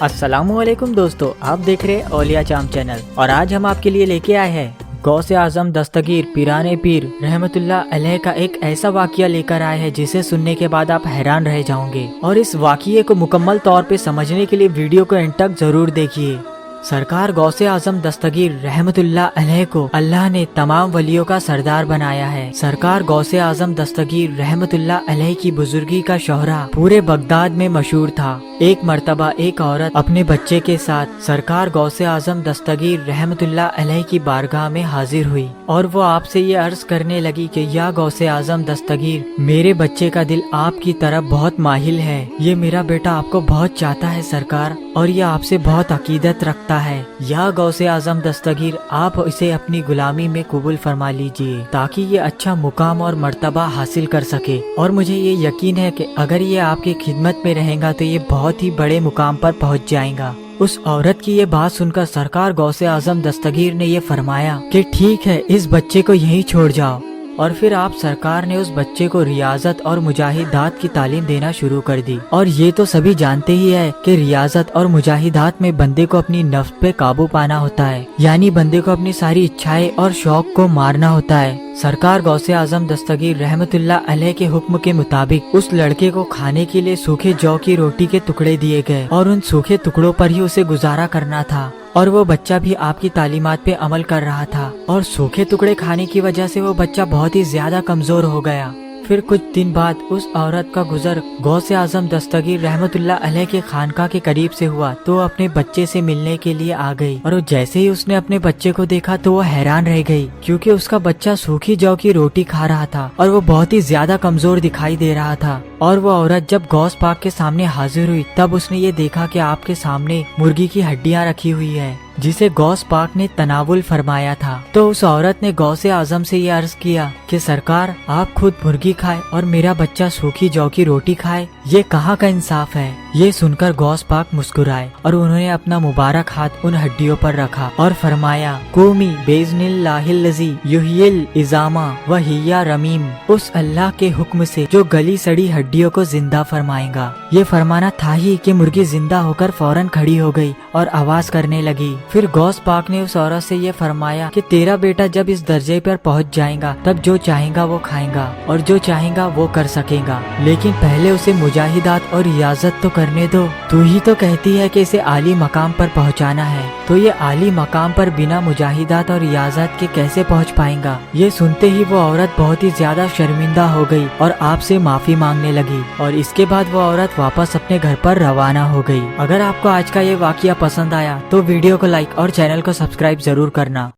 अस्सलामुअलैकुम दोस्तों, आप देख रहे हैं औलिया चाम चैनल और आज हम आपके लिए लेके आए हैं गौसे आजम दस्तगीर पीराने पीर रहमतुल्लाह अलैह का एक ऐसा वाक़या लेकर आए हैं जिसे सुनने के बाद आप हैरान रह जाओगे। और इस वाक़ये को मुकम्मल तौर पे समझने के लिए वीडियो को एंड तक जरूर देखिए। सरकार गौसे आजम दस्तगीर रहमतुल्लाह अलैह को अल्लाह ने तमाम वलियों का सरदार बनाया है। सरकार गौसे आजम दस्तगीर रहमतुल्लाह अलैह की बुजुर्गी का शोहरा पूरे बगदाद में मशहूर था। एक मर्तबा एक औरत अपने बच्चे के साथ सरकार गौसे आजम दस्तगीर रहमतुल्लाह अलैह की बारगाह में हाजिर हुई और वो आपसे ये अर्ज करने लगी कि या गौसे आजम दस्तगीर, मेरे बच्चे का दिल आपकी तरफ बहुत माहिल है। ये मेरा बेटा आपको बहुत चाहता है सरकार, और ये आपसे बहुत अकीदत रखता है। या गौसे आजम दस्तगीर, आप इसे अपनी गुलामी में कबूल फरमा लीजिए ताकि ये अच्छा मुकाम और मर्तबा हासिल कर सके। और मुझे ये यकीन है कि अगर ये आपकी खिदमत में रहेगा तो ये बहुत ही बड़े मुकाम पर पहुंच जाएगा। उस औरत की ये बात सुनकर सरकार गौसे आजम दस्तगीर ने ये फरमाया कि ठीक है, इस बच्चे को यहीं छोड़ जाओ। और फिर आप सरकार ने उस बच्चे को रियाजत और मुजाहिदात की तालीम देना शुरू कर दी। और ये तो सभी जानते ही है कि रियाजत और मुजाहिदात में बंदे को अपनी नफ्स पे काबू पाना होता है, यानी बंदे को अपनी सारी इच्छाएं और शौक को मारना होता है। सरकार गौसे आजम दस्तगीर रहमतुल्लाह अलैह के हुक्म के मुताबिक उस लड़के को खाने के लिए सूखे जौ की रोटी के टुकड़े दिए गए और उन सूखे टुकड़ों पर ही उसे गुजारा करना था। और वो बच्चा भी आपकी तालीमात पे अमल कर रहा था और सूखे टुकड़े खाने की वजह से वो बच्चा बहुत ही ज्यादा कमजोर हो गया। फिर कुछ दिन बाद उस औरत का गुजर गौसे आजम दस्तगीर रहमतुल्लाह अलैह के खानका के करीब से हुआ तो वो अपने बच्चे से मिलने के लिए आ गई। और जैसे ही उसने अपने बच्चे को देखा तो वो हैरान रह गई, क्योंकि उसका बच्चा सूखी जौ की रोटी खा रहा था और वो बहुत ही ज्यादा कमजोर दिखाई दे रहा था। और वो औरत जब गौस पाक के सामने हाजिर हुई तब उसने ये देखा कि आपके सामने मुर्गी की हड्डियां रखी हुई है जिसे गौस पाक ने तनावुल फरमाया था। तो उस औरत ने गौसे आजम से ये अर्ज किया कि सरकार, आप खुद मुर्गी खाए और मेरा बच्चा सूखी जौ की रोटी खाए, ये कहाँ का इंसाफ है। ये सुनकर गौस पाक मुस्कुराए और उन्होंने अपना मुबारक हाथ उन हड्डियों पर रखा और फरमाया, कूमी बेज़निल्लाहिल्लज़ी युहियल इज़ामा व हिया रमीम, उस अल्लाह के हुक्म से जो गली सड़ी हड्डियों को जिंदा फरमाएगा। ये फरमाना था ही कि मुर्गी जिंदा होकर फौरन खड़ी हो गई और आवाज करने लगी। फिर गौस पाक ने उस औरत से ये फरमाया कि तेरा बेटा जब इस दर्जे पर पहुंच जाएगा तब जो चाहेगा वो खाएगा और जो चाहेगा वो कर सकेगा, लेकिन पहले उसे मुजाहिदात और रियाजत तो करने दो। तू ही तो कहती है कि इसे आली मकाम पर पहुंचाना है, तो ये आली मकाम पर बिना मुजाहिदात और रियाजत के कैसे पहुंच पाएगा। ये सुनते ही वो औरत बहुत ही ज्यादा शर्मिंदा हो गई और आपसे माफी मांगने लगी। और इसके बाद वो औरत वापस अपने घर पर रवाना हो गई। अगर आपको आज का ये वाकया पसंद आया तो वीडियो को लाइक और चैनल को सब्सक्राइब जरूर करना।